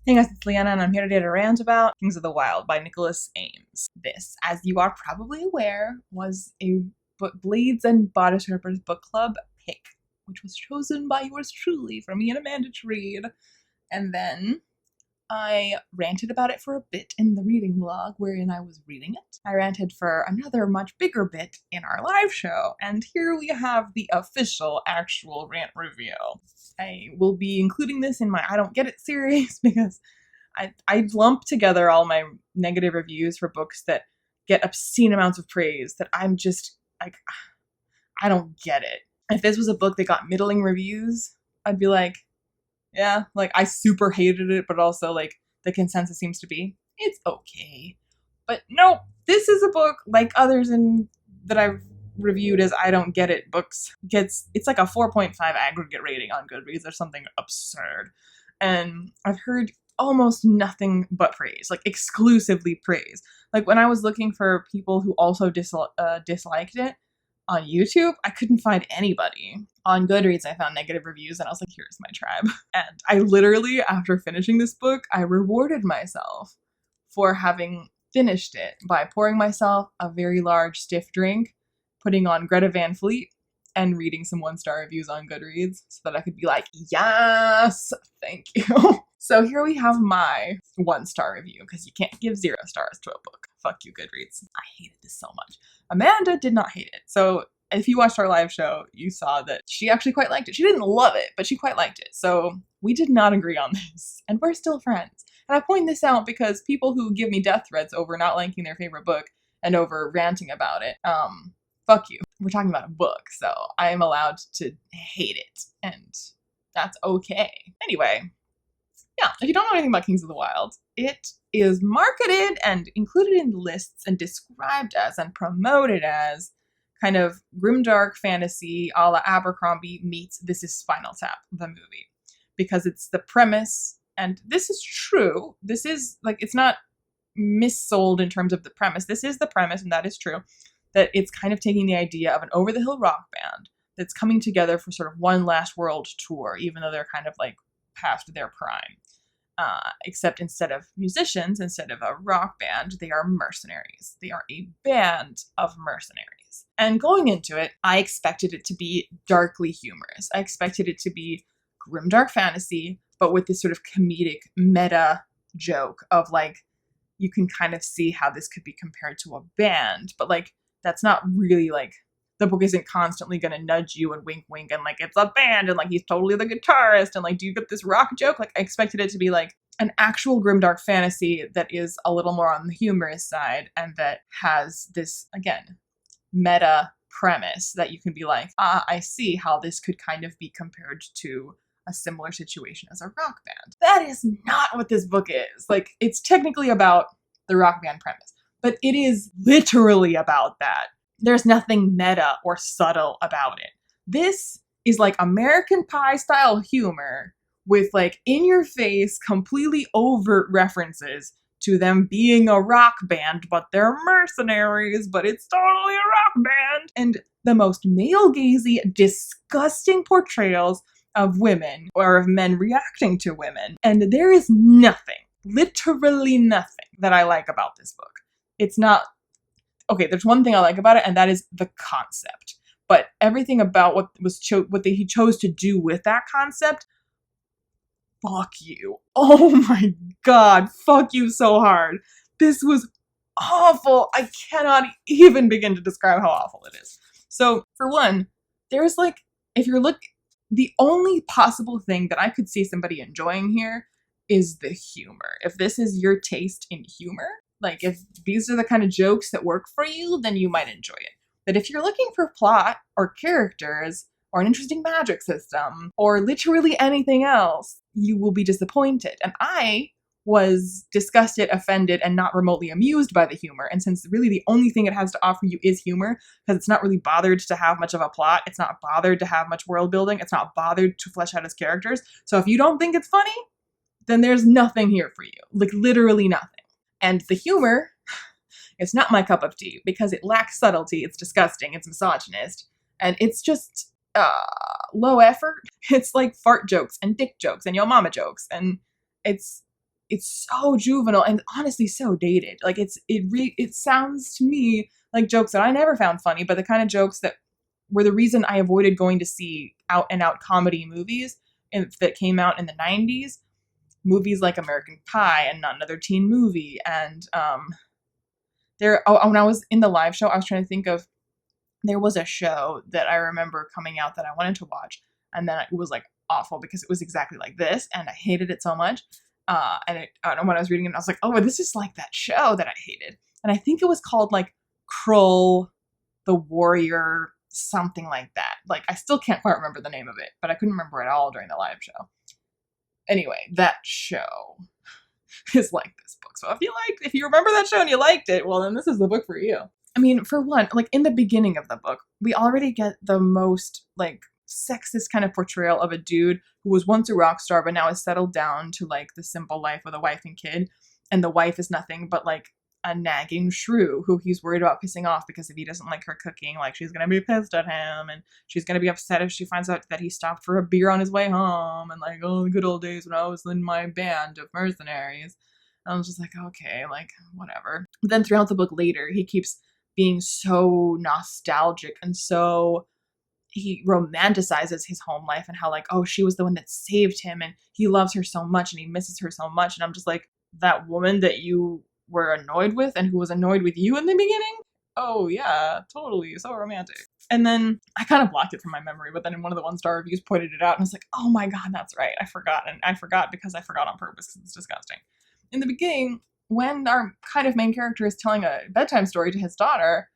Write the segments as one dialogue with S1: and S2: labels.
S1: Hey guys, it's Leanna and I'm here today to rant about Kings of the Wild by Nicholas Ames. This, as you are probably aware, was a Blades and Bodice Rippers book club pick, which was chosen by yours truly for me and Amanda to read. And then I ranted about it for a bit in the reading vlog wherein I was reading it. I ranted for another much bigger bit in our live show, and here we have the official actual rant review. I will be including this in my I Don't Get It series because I lump together all my negative reviews for books that get obscene amounts of praise that I'm just like, I don't get it. If this was a book that got middling reviews, I'd be like, yeah, like I super hated it, but also like the consensus seems to be it's okay. But nope, this is a book like others that I've reviewed as I Don't Get It books. It's like a 4.5 aggregate rating on Goodreads or something absurd. And I've heard almost nothing but praise, like exclusively praise. Like when I was looking for people who also disliked it on YouTube, I couldn't find anybody. On Goodreads, I found negative reviews and I was like, here's my tribe. And I literally, after finishing this book, I rewarded myself for having finished it by pouring myself a very large stiff drink, putting on Greta Van Fleet, and reading some 1-star reviews on Goodreads so that I could be like, yes, thank you. So here we have my 1-star review, because you can't give 0 stars to a book. Fuck you, Goodreads. I hated this so much. Amanda did not hate it. So if you watched our live show, you saw that she actually quite liked it. She didn't love it, but she quite liked it. So we did not agree on this, and we're still friends. And I point this out because people who give me death threats over not liking their favorite book and over ranting about it, fuck you. We're talking about a book, so I am allowed to hate it, and that's okay. Anyway, yeah, if you don't know anything about Kings of the Wild, it is marketed and included in lists and described as and promoted as kind of grimdark fantasy a la Abercrombie meets This Is Spinal Tap, the movie. Because it's the premise, and this is true, this is, like, it's not missold in terms of the premise. This is the premise, and that is true, that it's kind of taking the idea of an over-the-hill rock band that's coming together for sort of one last world tour, even though they're kind of like past their prime. Except instead of musicians, instead of a rock band, they are mercenaries. They are a band of mercenaries. And going into it, I expected it to be darkly humorous. I expected it to be grimdark fantasy, but with this sort of comedic meta joke of like, you can kind of see how this could be compared to a band, but like, that's not really like, the book isn't constantly going to nudge you and wink wink and like, it's a band and like, he's totally the guitarist and like, do you get this rock joke? Like, I expected it to be like an actual grimdark fantasy that is a little more on the humorous side and that has this, again, meta premise that you can be like, I see how this could kind of be compared to a similar situation as a rock band. That is not what this book is. Like, it's technically about the rock band premise, but it is literally about that. There's nothing meta or subtle about it. This is like American Pie style humor with like in your face, completely overt references to them being a rock band, but they're mercenaries, but it's totally a rock band. And the most male-gazy, disgusting portrayals of women or of men reacting to women. And there is nothing, literally nothing that I like about this book. It's not, okay, there's one thing I like about it, and that is the concept. But everything about what he chose to do with that concept, fuck you. Oh my god, fuck you so hard. This was awful. I cannot even begin to describe how awful it is. So, for one, there's like, the only possible thing that I could see somebody enjoying here is the humor. If this is your taste in humor, like if these are the kind of jokes that work for you, then you might enjoy it. But if you're looking for plot or characters or an interesting magic system or literally anything else, you will be disappointed. And I was disgusted, offended, and not remotely amused by the humor. And since really the only thing it has to offer you is humor, because it's not really bothered to have much of a plot, it's not bothered to have much world building, it's not bothered to flesh out its characters. So if you don't think it's funny, then there's nothing here for you. Like literally nothing. And the humor, it's not my cup of tea because it lacks subtlety, it's disgusting, it's misogynist, and it's just low effort. It's like fart jokes and dick jokes and yo mama jokes, and it's it's so juvenile and honestly so dated. Like it sounds to me like jokes that I never found funny, but the kind of jokes that were the reason I avoided going to see out and out comedy movies that came out in the 90s. Movies like American Pie and Not Another Teen Movie. And when I was in the live show, I was trying to think of, there was a show that I remember coming out that I wanted to watch, and then it was like awful because it was exactly like this, and I hated it so much. And when I was reading it, I was like, oh, this is like that show that I hated. And I think it was called like Krull the Warrior, something like that. Like, I still can't quite remember the name of it, but I couldn't remember it all during the live show. Anyway, that show is like this book. So if you remember that show and you liked it, well, then this is the book for you. I mean, for one, like in the beginning of the book, we already get the most like sexist kind of portrayal of a dude who was once a rock star, but now is settled down to like the simple life with a wife and kid. And the wife is nothing but like a nagging shrew who he's worried about pissing off, because if he doesn't like her cooking, like she's going to be pissed at him, and she's going to be upset if she finds out that he stopped for a beer on his way home, and like, oh, the good old days when I was in my band of mercenaries. And I was just like, okay, like whatever. But then throughout the book later, he keeps being so nostalgic, and so he romanticizes his home life and how like, oh, she was the one that saved him and he loves her so much and he misses her so much. And I'm just like, that woman that you were annoyed with and who was annoyed with you in the beginning? Oh yeah, totally, so romantic. And then I kind of blocked it from my memory, but then in one of the 1-star reviews pointed it out and I was like, oh my god, that's right, I forgot. And I forgot because I forgot on purpose because it's disgusting. In the beginning, when our kind of main character is telling a bedtime story to his daughter,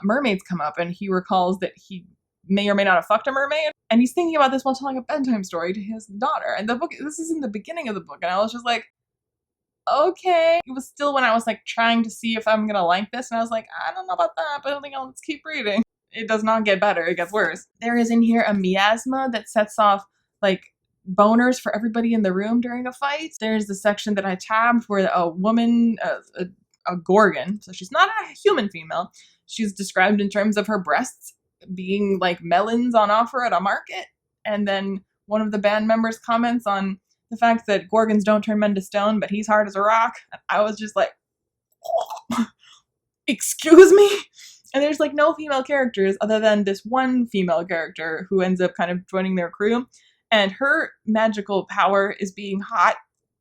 S1: mermaids come up and he recalls that he may or may not have fucked a mermaid, and he's thinking about this while telling a bedtime story to his daughter. And this is in the beginning of the book, and I was just like, okay. It was still when I was like trying to see if I'm gonna like this, and I was like, I don't know about that, but I think I'll just keep reading. It does not get better, it gets worse. There is in here a miasma that sets off like boners for everybody in the room during a fight. There's the section that I tabbed where a woman, a gorgon, so she's not a human female, she's described in terms of her breasts being like melons on offer at a market. And then one of the band members comments on the fact that gorgons don't turn men to stone, but he's hard as a rock. I was just like, oh, excuse me? And there's like no female characters other than this one female character who ends up kind of joining their crew. And her magical power is being hot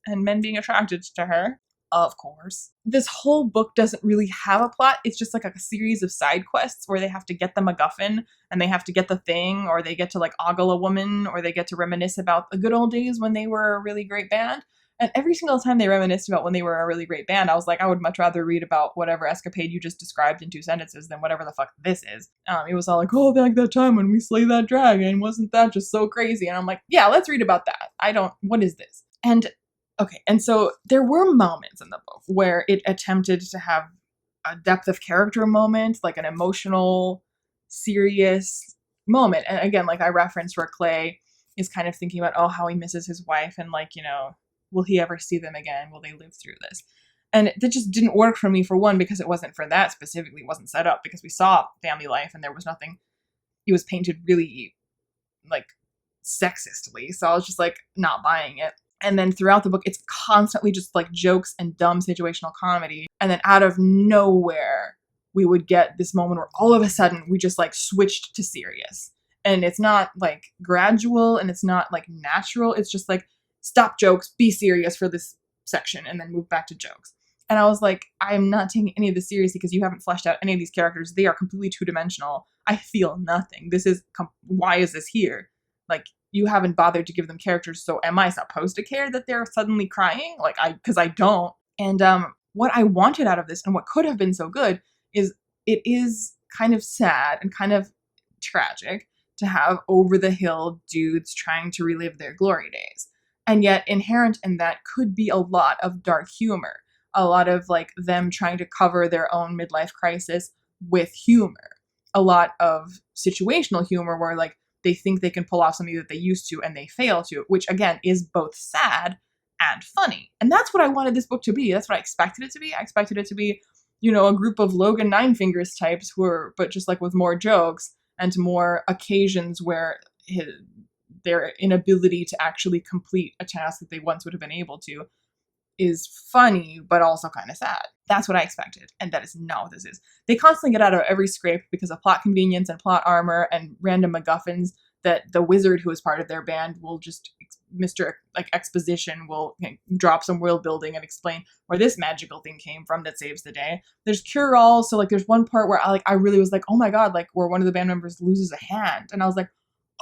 S1: and men being attracted to her. Of course. This whole book doesn't really have a plot. It's just like a series of side quests where they have to get the MacGuffin and they have to get the thing, or they get to like ogle a woman, or they get to reminisce about the good old days when they were a really great band. And every single time they reminisced about when they were a really great band, I was like, I would much rather read about whatever escapade you just described in 2 sentences than whatever the fuck this is. It was all like, oh, like that time when we slayed that dragon, wasn't that just so crazy? And I'm like, yeah, let's read about that. What is this? And okay, and so there were moments in the book where it attempted to have a depth of character moment, like an emotional, serious moment. And again, like I referenced where Clay is kind of thinking about, oh, how he misses his wife and like, you know, will he ever see them again? Will they live through this? And that just didn't work for me, for one, because it wasn't for that specifically. It wasn't set up because we saw family life and there was nothing. It was painted really like sexistly. So I was just like not buying it. And then throughout the book, it's constantly just like jokes and dumb situational comedy. And then out of nowhere, we would get this moment where all of a sudden we just like switched to serious. And it's not like gradual and it's not like natural. It's just like, stop jokes, be serious for this section, and then move back to jokes. And I was like, I'm not taking any of this seriously because you haven't fleshed out any of these characters. They are completely two-dimensional. I feel nothing. Why is this here? Like, you haven't bothered to give them characters, so am I supposed to care that they're suddenly crying? Like, because I don't. And what I wanted out of this, and what could have been so good, is it is kind of sad and kind of tragic to have over-the-hill dudes trying to relive their glory days. And yet inherent in that could be a lot of dark humor, a lot of like them trying to cover their own midlife crisis with humor, a lot of situational humor where like they think they can pull off something that they used to and they fail to, which again is both sad and funny. And that's what I wanted this book to be. That's what I expected it to be. I expected it to be, you know, a group of Logan Nine Fingers types but just like with more jokes and more occasions where their inability to actually complete a task that they once would have been able to is funny, but also kind of sad. That's what I expected, and that is not what this is. They constantly get out of every scrape because of plot convenience and plot armor and random MacGuffins that the wizard who is part of their band will just, Mr. Exposition will drop some world building and explain where this magical thing came from that saves the day. There's cure-all, so there's one part where I really was like, oh my god, where one of the band members loses a hand, and I was like,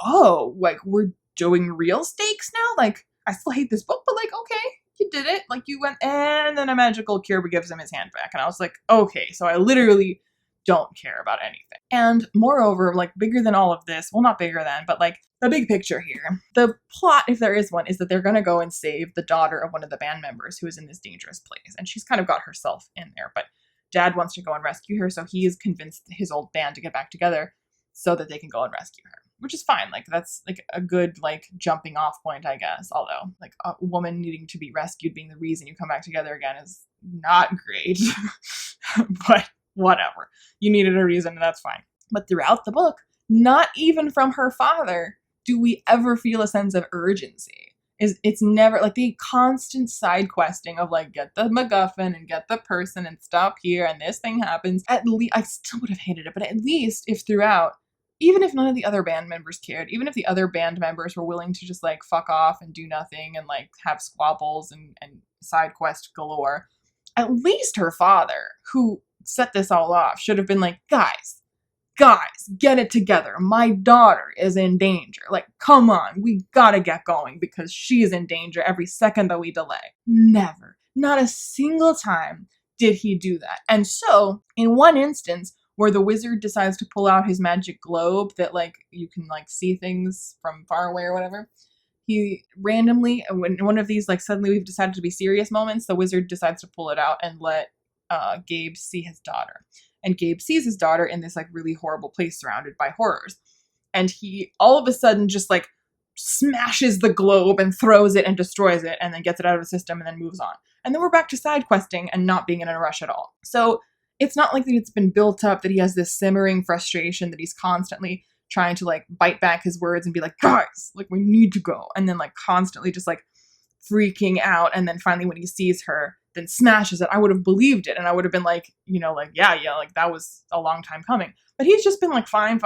S1: oh, we're doing real stakes now? I still hate this book, but okay, you did it. You went, and then a magical cure gives him his hand back, and I was like, okay, so I literally don't care about anything. And moreover, bigger than all of this, well, not bigger than, but the big picture here, the plot, if there is one, is that they're gonna go and save the daughter of one of the band members who is in this dangerous place, and she's kind of got herself in there, but Dad wants to go and rescue her, so he is convinced his old band to get back together so that they can go and rescue her, which is fine. That's a good jumping off point, I guess, although a woman needing to be rescued being the reason you come back together again is not great. But whatever, you needed a reason, and that's fine. But throughout the book, not even from her father do we ever feel a sense of urgency. It's never the constant side questing of get the MacGuffin and get the person and stop here and this thing happens. At least I still would have hated it, but at least if throughout, even if none of the other band members cared, even if the other band members were willing to just fuck off and do nothing and have squabbles and side quest galore, at least her father, who set this all off, should have been guys, get it together. My daughter is in danger. Come on, we gotta get going because she's in danger every second that we delay. Never, not a single time did he do that. And so, in one instance, where the wizard decides to pull out his magic globe that you can see things from far away or whatever, he randomly, when one of these suddenly we've decided to be serious moments, the wizard decides to pull it out and let Gabe see his daughter. And Gabe sees his daughter in this really horrible place surrounded by horrors. And he all of a sudden just smashes the globe and throws it and destroys it and then gets it out of the system and then moves on. And then we're back to side questing and not being in a rush at all. So it's not that it's been built up, that he has this simmering frustration that he's constantly trying to bite back his words and be guys, we need to go. And then constantly just freaking out. And then finally when he sees her, then smashes it. I would have believed it. And I would have been yeah, that was a long time coming. But he's just been fine.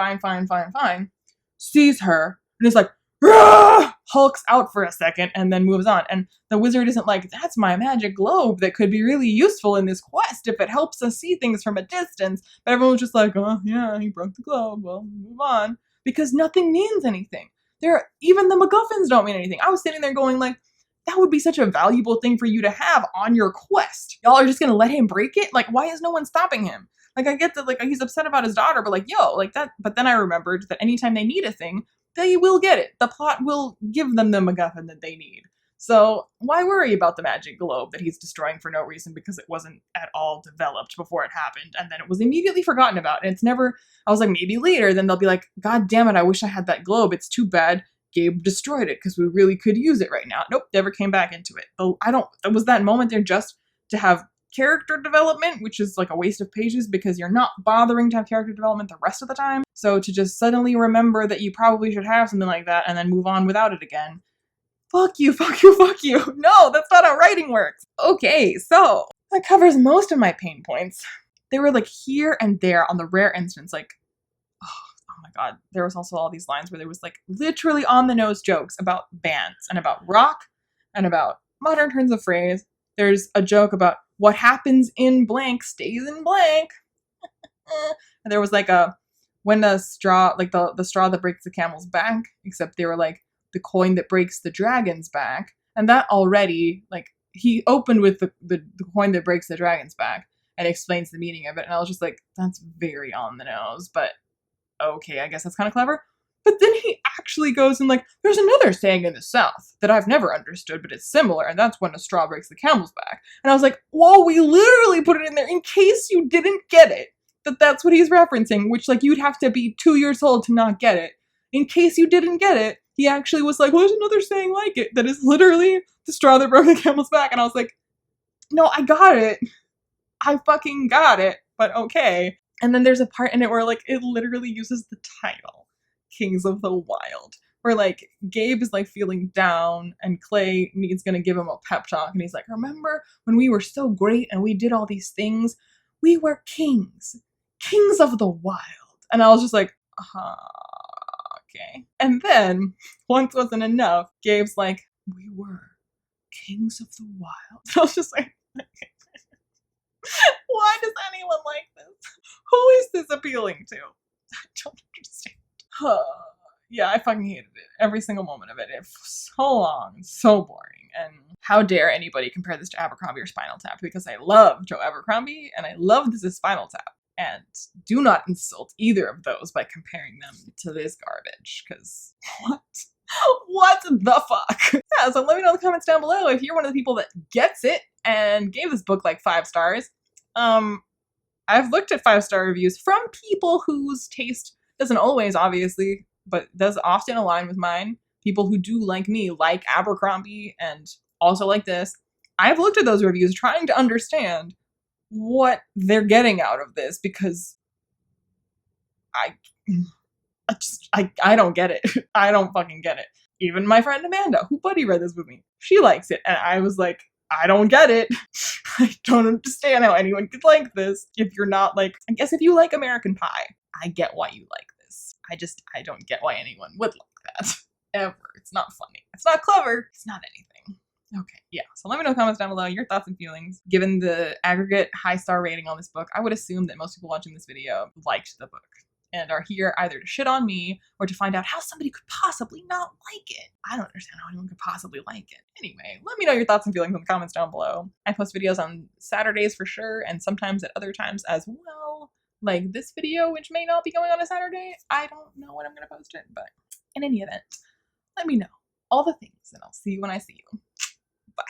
S1: Sees her and is Rah! Hulks out for a second and then moves on. And the wizard isn't that's my magic globe that could be really useful in this quest if it helps us see things from a distance. But everyone's just oh yeah, he broke the globe, well, move on. Because nothing means anything. Even the MacGuffins don't mean anything. I was sitting there going that would be such a valuable thing for you to have on your quest. Y'all are just gonna let him break it? Why is no one stopping him? I get that he's upset about his daughter, but that. But then I remembered that anytime they need a thing, they will get it. The plot will give them the MacGuffin that they need. So why worry about the magic globe that he's destroying for no reason because it wasn't at all developed before it happened, and then it was immediately forgotten about. And it's never, I was maybe later, then they'll be God damn it, I wish I had that globe. It's too bad Gabe destroyed it because we really could use it right now. Nope, never came back into it. It was that moment there just to have character development, which is a waste of pages because you're not bothering to have character development the rest of the time. So to just suddenly remember that you probably should have something like that and then move on without it again. Fuck you. No, that's not how writing works. Okay, so that covers most of my pain points. They were here and there on the rare instance, oh my god, there was also all these lines where there was literally on the nose jokes about bands and about rock and about modern turns of phrase. There's a joke about what happens in blank stays in blank. And there was when the straw, the straw that breaks the camel's back, except they were the coin that breaks the dragon's back. And that already, he opened with the coin that breaks the dragon's back and explains the meaning of it. And I was just that's very on the nose, but okay, I guess that's kind of clever. But then he actually goes and there's another saying in the South that I've never understood, but it's similar, and that's when a straw breaks the camel's back. And I was whoa, we literally put it in there in case you didn't get it, that's what he's referencing, which you'd have to be 2 years old to not get it. In case you didn't get it, he actually was well, there's another saying like it that is literally the straw that broke the camel's back. And I was no, I got it. I fucking got it, but okay. And then there's a part in it where it literally uses the title Kings of the Wild, where like Gabe is like feeling down and Clay is gonna give him a pep talk and he's like, remember when we were so great and we did all these things? We were kings of the wild. And I was just like, okay. And then once wasn't enough, Gabe's like, we were kings of the wild. I was just like, why does anyone like this? Who is this appealing to? I don't understand. Yeah, I fucking hated it. Every single moment of it. It was so long and so boring. And how dare anybody compare this to Abercrombie or Spinal Tap, because I love Joe Abercrombie and I love This Is Spinal Tap. And do not insult either of those by comparing them to this garbage, because what? What the fuck? Yeah, so let me know in the comments down below if you're one of the people that gets it and gave this book like 5 stars. I've looked at 5-star reviews from people whose taste doesn't always, obviously, but does often align with mine. People who do, like me, like Abercrombie and also like this. I've looked at those reviews trying to understand what they're getting out of this, because I don't get it. I don't fucking get it. Even my friend Amanda, who buddy read this with me, she likes it. And I was like, I don't get it. I don't understand how anyone could like this. If you're not like, I guess if you like American Pie, I get why you like this. I don't get why anyone would like that. Ever. It's not funny. It's not clever. It's not anything. Okay, yeah. So let me know in the comments down below your thoughts and feelings. Given the aggregate high star rating on this book, I would assume that most people watching this video liked the book and are here either to shit on me or to find out how somebody could possibly not like it. I don't understand how anyone could possibly like it. Anyway, let me know your thoughts and feelings in the comments down below. I post videos on Saturdays for sure, and sometimes at other times as well. Like this video, which may not be going on a Saturday. I don't know when I'm gonna post it, but in any event, let me know all the things and I'll see you when I see you. Bye.